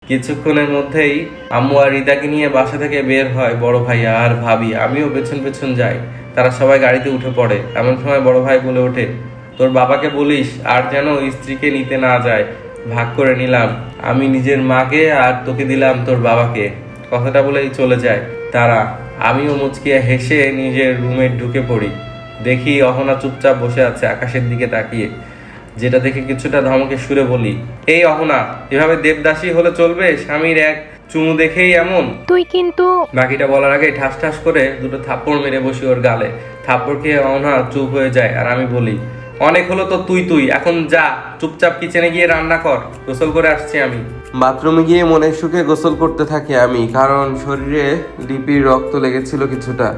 কিছুক্ষণের মধ্যেই আম্মু আর রিতাকে নিয়ে বাসা থেকে বের হয় বড় ভাইয়া আর ভাবি। আমিও পেছন পেছন যাই। তারা সবাই গাড়িতে উঠে পড়ে। এমন সময় বড় ভাই বলে ওঠে, তোর বাবাকে বলিস আর যেন স্ত্রীকে নিতে না যায়। ভাগ করে নিলাম, আমি নিজের মাকে আর তোকে দিলাম তোর বাবাকে। কথাটা বলেই চলে যায় তারা। আমিও মুচকিয়ে হেসে নিজের রুমে ঢুকে পড়ি। দেখি অহনা চুপচাপ বসে আছে আকাশের দিকে তাকিয়ে, যেটা দেখে কিছুটা ধমকে সুরে বলি, এই অহনা, এভাবে দেবদাসী হলে চলবে? স্বামীর এক চুমু দেখেই এমন? তুই কিন্তু। বাকিটা বলার আগে ঠাস ঠাস করে দুটো থাপ্পড় মেরে বসি ওর গালে। থাপ্পড় খেয়ে অহনা চুপ হয়ে যায় আর আমি বলি, অনেক হলো তো তুই এখন যা, চুপচাপ কিচেনে গিয়ে রান্না কর, গোসল করে আসছি আমি। বাথরুমে গিয়ে মনের সুখে গোসল করতে থাকি আমি, কারণ শরীরে লিপির রক্ত লেগেছিল কিছুটা।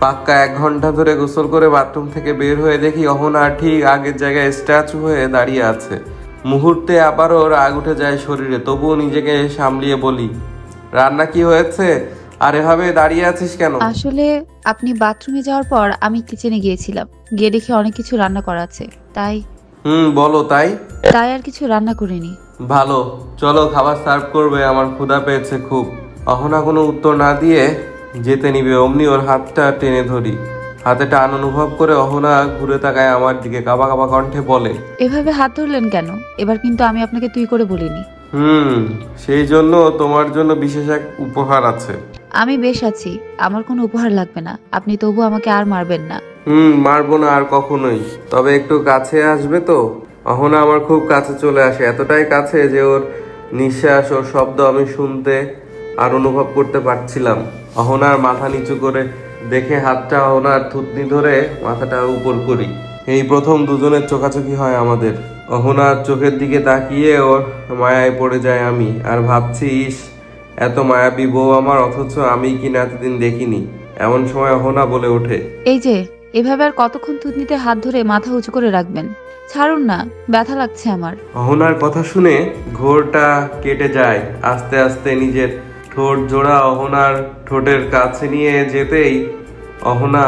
পাক্কা 1 ঘন্টা ধরে গোসল করে বাথরুম থেকে বের হয়ে দেখি অহনা ঠিক আগের জায়গায় স্ট্যাচু হয়ে দাঁড়িয়ে আছে। মুহূর্তে আবারও রাগ উঠে যায় শরীরে, তবুও নিজেকে সামলিয়ে বলি, রান্না কি হয়েছে? আর এভাবে দাঁড়িয়ে আছিস কেন? আসলে আপনি বাথরুমে যাওয়ার পর আমি কিচেনে গিয়েছিলাম, গিয়ে দেখি অনেক কিছু রান্না করা আছে, তাই। বলো। তাই আর কিছু রান্না করিনি। ভালো, চলো খাবার সার্ভ করবে, আমার ক্ষুধা পেয়েছে খুব। অহনা কোনো উত্তর না দিয়ে যেতে নিবে, অমনি ওর হাতটা টেনে ধরি। হাতে টান অনুভব করে অহনা ঘুরে তাকায় আমার দিকে, কাবা কাবা কণ্ঠে বলে, এভাবে হাত ধরলেন কেন? এবার কিন্তু আমি আপনাকে তুই করে বলিনি। সেই জন্য তোমার জন্য বিশেষ এক উপহার আছে। আমি বেশ আছি, আমার কোনো উপহার লাগবে না। আপনি তবু আমাকে আর মারবেন না। মারবো না আর কখনোই, তবে একটু কাছে আসবে তো? অহনা আমার খুব কাছে চলে আসে, এতটাই কাছে যে ওর নিঃশ্বাস, ওর শব্দ আমি শুনতে আর অনুভব করতে পারছিলাম। অহনার মাথা নিচু করে দেখে হাতটা অহনার থুতনি ধরে মাথাটা উপর করি। এই প্রথম দুজনের চোখাচোখি হয় আমাদের। অহনার চোখের দিকে তাকিয়ে ওর মায়ায় পড়ে যায় আমি, আর ভাবছি, ইস, এত মায়াবী বউ আমার, অথচ আমি কিনা এতদিন দেখিনি। এমন সময় অহনা বলে ওঠে, এই যে, এভাবে আর কতক্ষণ থুতনিতে হাত ধরে মাথা উঁচু করে রাখবেন? ছাড়ুন না, ব্যথা লাগছে আমার। অহনার কথা শুনে ঘোরটা কেটে যায়। আস্তে আস্তে নিজের ঠোঁট জোড়া অহনার ঠোঁটের কাছে নিয়ে যেতেই অহনা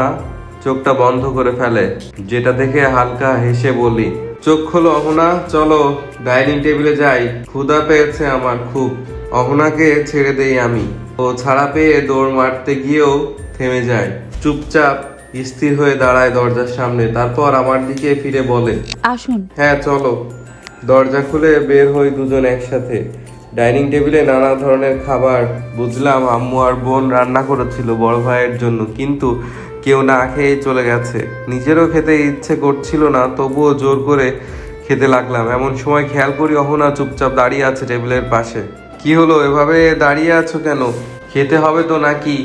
চোখটা বন্ধ করে ফেলে, যেটা দেখে হালকা হেসে বলি, চোখ খোলো অহনা, চলো ডাইনিং টেবিলে যাই, ক্ষুধা পেয়েছে আমার খুব। অহনাকে ছেড়ে দেই আমি। ও ছাড়া পেয়ে দৌড় মারতে গিয়েও থেমে যায়, চুপচাপ স্থির হয়ে দাঁড়ায় দরজার সামনে। তারপর আমার দিকে ফিরে বলে, আসুন। হ্যাঁ চলো। দরজা খুলে বের হই দুজন একসাথে। ডাইনিং টেবিলে নানা ধরনের খাবার। বুঝলাম আম্মু আর বোন রান্না করেছিল বড় ভাইয়ের জন্য, কিন্তু কেউ না খেয়ে চলে গেছে। নিজেরও খেতে ইচ্ছে করছিল না, তবুও জোর করে খেতে লাগলাম। এমন সময় খেয়াল করি অহনা চুপচাপ দাঁড়িয়ে আছে টেবিলের পাশে। কি হলো, এভাবে দাঁড়িয়ে আছো কেন? খেতে হবে তো নাকি?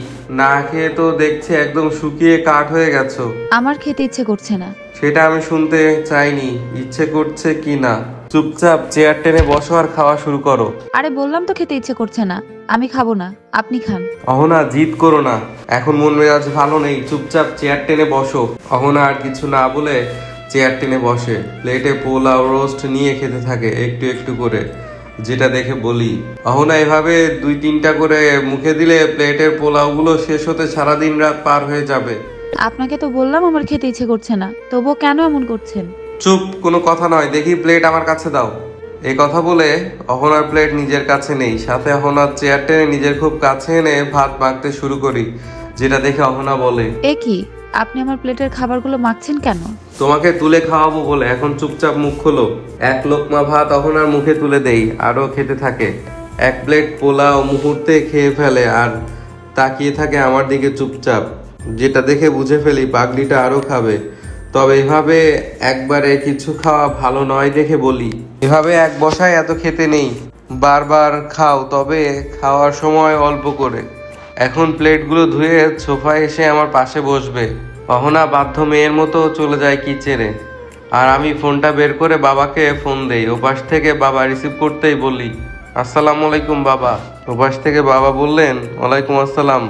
না খেয়ে তো দেখছি একদম শুকিয়ে কাঠ হয়ে গেছো। আমার খেতে ইচ্ছে করছে না। সেটা আমি শুনতে চাইনি ইচ্ছে করছে কি না। চুপচাপ চেয়ার টেনে বসো আর খাওয়া শুরু করো। আরে বললাম তো খেতে ইচ্ছে করছে না, আমি খাবো না, আপনি খান। অহনা, জিদ করো না, এখন মন মেজাজ ভালো নেই, চুপচাপ চেয়ার টেনে বসো। অহনা আর কিছু না বলে চেয়ার টেনে বসে। প্লেটে পোলাও রোস্ট নিয়ে খেতে থাকে একটু একটু করে, যেটা দেখে বলি, অহনা, এভাবে 2-3টা করে মুখে দিলে প্লেটের পোলাওগুলো শেষ হতে সারাদিন রাত পার হয়ে যাবে। আপনাকে তো বললাম আমার খেতে ইচ্ছে করছে না, তবুও কেন এমন করছেন? চুপ, কোনো কথা নয়, দেখি প্লেট আমার কাছে দাও। এই কথা বলে অহনার প্লেট নিজের কাছে নেই, সাথে অহনার চেয়ার টেনে নিজের খুব কাছে এনে ভাত মাখতে শুরু করি, যেটা দেখে অহনা বলে, এ কি, আপনি আমার প্লেটের খাবারগুলো মাখছেন কেন? তোমাকে তুলে খাওয়াবো বলে, এখন চুপচাপ মুখ খোলো। এক লোকমা ভাত অহনার মুখে তুলে দেই, আরও খেতে থাকে। 1 প্লেট পোলাও মুহূর্তে খেয়ে ফেলে আর তাকিয়ে থাকে আমার দিকে চুপচাপ, যেটা দেখে বুঝে ফেলি পাগলিটা আরও খাবে। তবে এভাবে একবারে কিছু খাওয়া ভালো নয় দেখে বলি, এভাবে এক বসায় এত খেতে নেই, বারবার খাও, তবে খাওয়ার সময় অল্প করে। এখন প্লেটগুলো ধুয়ে সোফায় এসে আমার পাশে বসবে। অহনা বাধ্য মেয়ের মতো চলে যায় কিচেনে, আর আমি ফোনটা বের করে বাবাকে ফোন দেই। ওপাশ থেকে বাবা রিসিভ করতেই বলি, আসসালামু আলাইকুম বাবা। ওপাশ থেকে বাবা বললেন, ওয়ালাইকুম আসসালাম।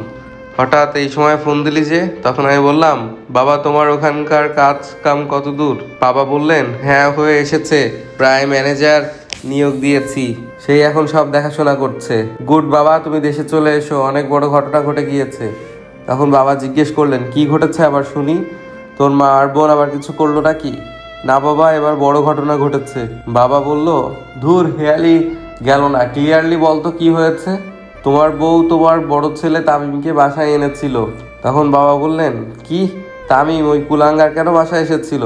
হঠাৎ এই সময় ফোন দিলি যে? তখন আমি বললাম, বাবা তোমার ওখানকার কাজ কাম কত দূর? বাবা বললেন, হ্যাঁ হয়ে এসেছে, প্রায় ম্যানেজার নিয়োগ দিয়েছি, সেই এখন সব দেখাশোনা করছে। গুড বাবা, তুমি দেশে চলে এসো, অনেক বড় ঘটনা ঘটে গিয়েছে। তখন বাবা জিজ্ঞেস করলেন, কি ঘটেছে আবার শুনি? তোর মা আর বোন আবার কিছু করলো নাকি? না বাবা, এবার বড় ঘটনা ঘটেছে। বাবা বলল, ধুর হেয়ালি, গেল না। ক্লিয়ারলি বলতো কি হয়েছে? তোমার বউ তোমার বড় ছেলে তামিমকে বাসায় এনেছিল। তখন বাবা বললেন, কি তামিম ওই কুলাঙ্গার কেন বাসায় এসেছিল?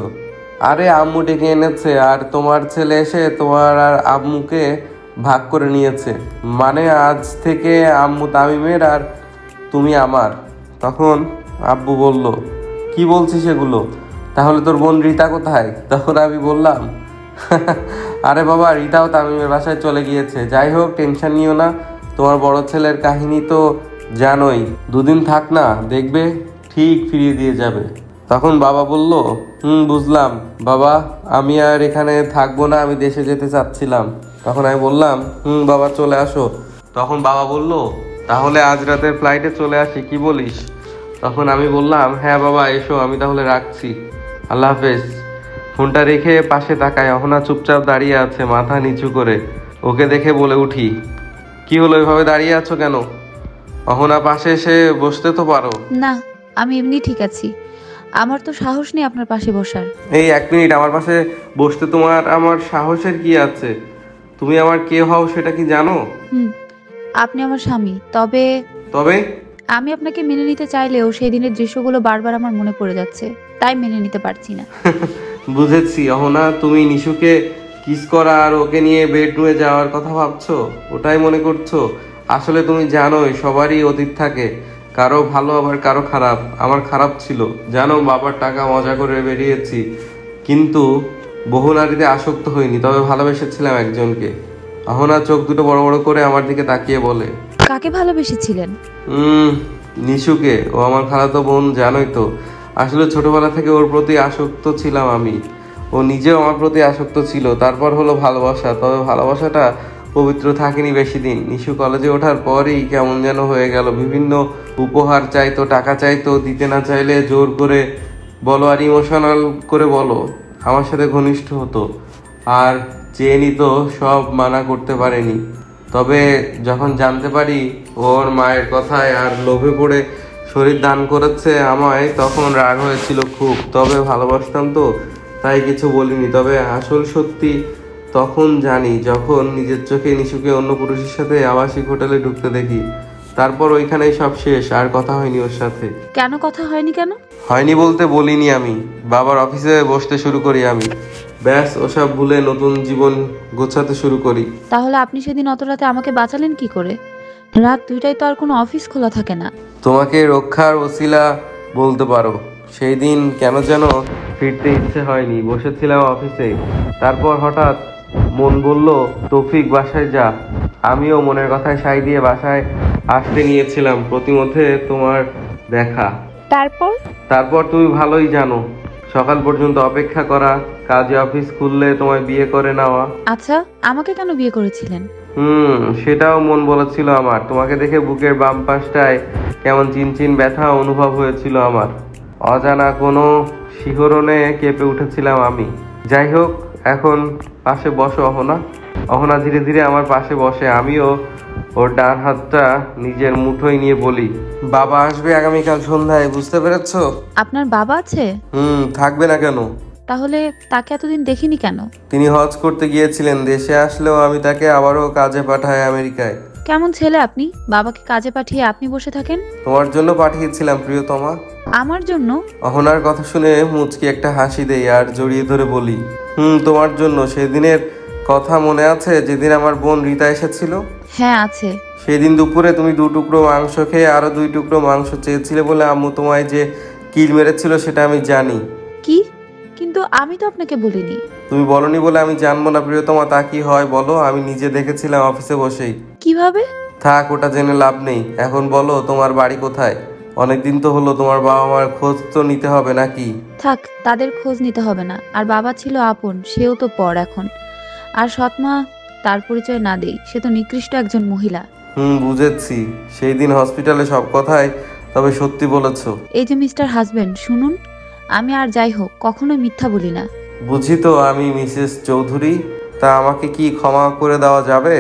আরে আম্মু ডেকে এনেছে, আর তোমার ছেলে এসে তোমার আর আম্মুকে ভাগ করে নিয়েছে। মানে আজ থেকে আম্মু তামিমের আর তুমি আমার। তখন আব্বু বলল, কি বলছিস এগুলো? তাহলে তোর বোন রীতা কোথায়? তখন আমি বললাম, আরে বাবা, রীতাও তামিমের বাসায় চলে গিয়েছে। যাই হোক, টেনশন নিও না, তোমার বড় ছেলের কাহিনী তো জানোই। দুদিন থাক না, দেখবে ঠিক ফিরিয়ে দিয়ে যাবে। তখন বাবা বলল, বুঝলাম বাবা, আমি আর এখানে থাকবো না, আমি দেশে যেতে চাচ্ছিলাম। তখন আমি বললাম, বাবা চলে আসো। তখন বাবা বলল, তাহলে আজ রাতের ফ্লাইটে চলে আসি, কি বলিস? তখন আমি বললাম, হ্যাঁ বাবা এসো, আমি তাহলে রাখছি, আল্লাহ হাফেজ। ফোনটা রেখে পাশে তাকায়। অহনা চুপচাপ দাঁড়িয়ে আছে মাথা নিচু করে। ওকে দেখে বলে উঠি, কি হলো, এভাবে দাঁড়িয়ে আছো কেন? অহনা পাশে এসে বসতে তো পারো। না, আমি এমনি ঠিক আছি। আমার তো সাহস নেই আপনার পাশে বসার। এই 1 মিনিট, আমার পাশে বসতে তোমার আমার সাহসের কি আছে? তুমি আমার কে হও সেটা কি জানো? আপনি আমার স্বামী। তবে তবে আমি আপনাকে মেনে নিতে চাইলেও সেই দিনের দৃশ্যগুলো বারবার আমার মনে পড়ে যাচ্ছে, তাই মেনে নিতে পারছি না। বুঝেছি অহনা, তুমি নিশুকে কিস করা আর ওকে নিয়ে বেডরুমে যাওয়ার কথা ভাবছো, ওটাই মনে করছো। আসলে তুমি জানোই সবারই অতীত থাকে, কারো ভালো আবার কারো খারাপ। আমার খারাপ ছিল, জানো, বাবার টাকা মজা করে বেরিয়েছি, কিন্তু বহু নারীতে আসক্ত হইনি, তবে ভালোবেসেছিলাম একজনকে। অহনা চোখ দুটো বড় বড় করে আমার দিকে তাকিয়ে বলে, কাকে ভালোবেসেছিলেন? নিশুকে। ও আমার খালাতো বোন, জানোই তো। আসলে ছোটবেলা থেকে ওর প্রতি আসক্ত ছিলাম আমি, ও নিজেও আমার প্রতি আসক্ত ছিল। তারপর হলো ভালোবাসা, তবে ভালোবাসাটা পবিত্র থাকেনি বেশি দিন। নিশু কলেজে ওঠার পরই কেমন যেন হয়ে গেল। বিভিন্ন উপহার চাইতো, টাকা চাইতো, দিতে না চাইলে জোর করে বলো আর ইমোশনাল করে বলো আমার সাথে ঘনিষ্ঠ হতো, আর চেয়ে নিত, সব মানা করতে পারেনি। তবে যখন জানতে পারি ওর মায়ের কথায় আর লোভে পড়ে শরীর দান করেছে আমায়, তখন রাগ হয়েছিল খুব। তবে ভালোবাসতাম তো, তাই কিছু বলিনি। তবে আসল সত্যি তখন জানি যখন নিজের চোখে নিশুকে অন্য পুরুষের সাথে আবাসিক হোটেলে ঢুকতে দেখি। তারপর ওইখানেই সব শেষ, আর কথা হয়নি ওর সাথে। কেন কথা হয়নি? কেন হয়নি বলতে বলিনি আমি, বাবার অফিসে বসতে শুরু করি আমি, ব্যাস ওসব ভুলে নতুন জীবন গোছাতে শুরু করি। তাহলে আপনি সেদিন অত রাতে আমাকে বাঁচালেন কি করে? রাত 2টায় তো আর কোনো অফিস খোলা থাকে না। তোমাকে রক্ষার ওসিলা বলতে পারো। সেই দিন কেন যেন ফিরতে ইচ্ছে হয়নি, বসেছিলাম অফিসে। তারপর হঠাৎ মন বলল, তৌফিক বাসায় যা। আমিও মনের কথায় সাই দিয়ে বাসায় আসতে নিয়েছিলাম, প্রতিমধ্যে তোমার দেখা। তারপর তুমি ভালোই জানো, সকাল পর্যন্ত অপেক্ষা করা, কাজে অফিস খুললে তোমায় বিয়ে করে নেওয়া। আচ্ছা, আমাকে কেন বিয়ে করেছিলেন? সেটাও মন বলেছিল আমার। তোমাকে দেখে বুকের বাম পাশটায় কেমন চিনচিন ব্যথা অনুভব হয়েছিল আমার। অজানা কোনো শিহরণে কেঁপে উঠেছিলাম আমি। যাই হোক, এখন পাশে বসো অহনা। অহনা ধীরে ধীরে আমার পাশে বসে। আমিও ওর ডান হাতটা নিজের মুঠোয় নিয়ে বলি, বাবা আসবে আগামীকাল সন্ধ্যায়, বুঝতে পেরেছো? আপনার বাবা আছে? থাকবে না কেন? তাহলে তাকে এতদিন দেখিনি কেন? তিনি হজ করতে গিয়েছিলেন, দেশে আসলেও আমি তাকে আবারও কাজে পাঠাই আমেরিকায়। কেমন ছেলে আপনি, বাবাকে কাজে পাঠিয়ে আপনি বসে থাকেন? তোমার জন্য পাঠিয়েছিলাম প্রিয়তমা। আমার জন্য? অহনার কথা শুনে মুচকি একটা হাসি দেই আর জড়িয়ে ধরে বলি, তোমার জন্য। সেদিনের কথা মনে আছে, যেদিন আমার বোন রীতা এসেছিল? হ্যাঁ আছে। সেদিন দুপুরে তুমি 2 টুকরো মাংস খেয়ে আরো 2 টুকরো মাংস চেয়েছিলে বলে আম্মু তোমায় যে কিল মেরেছিল সেটা আমি জানি। কি? কিন্তু আমি তো আপনাকে বলিনি। তুমি বলনি বলে আমি জানবো না প্রিয়তমা? তা কি হয় বলো? আমি নিজে দেখেছিলাম অফিসে বসেই। কিভাবে? থাক, ওটা জেনে লাভ নেই। এখন বলো তোমার বাড়ি কোথায়? অনেকদিন তো হলো, তোমার বাবা মার খোঁজ তো নিতে হবে নাকি? থাক, তাদের খোঁজ নিতে হবে না। আর বাবা ছিল আপন, সেও তো পর এখন। আর সৎমা, তার পরিচয় না দেই, সে তো নিকৃষ্ট একজন মহিলা। বুঝেছি। সেই দিন হসপিটালে সব কথাই তবে সত্যি বলেছো। এই যে মিস্টার হাজবেন্ড, শুনুন, আমি আর যাই হোক কখনো মিথ্যা বলি না। বুঝি তো আমি মিসেস চৌধুরী। তা আমাকে কি ক্ষমা করে দেওয়া যাবে?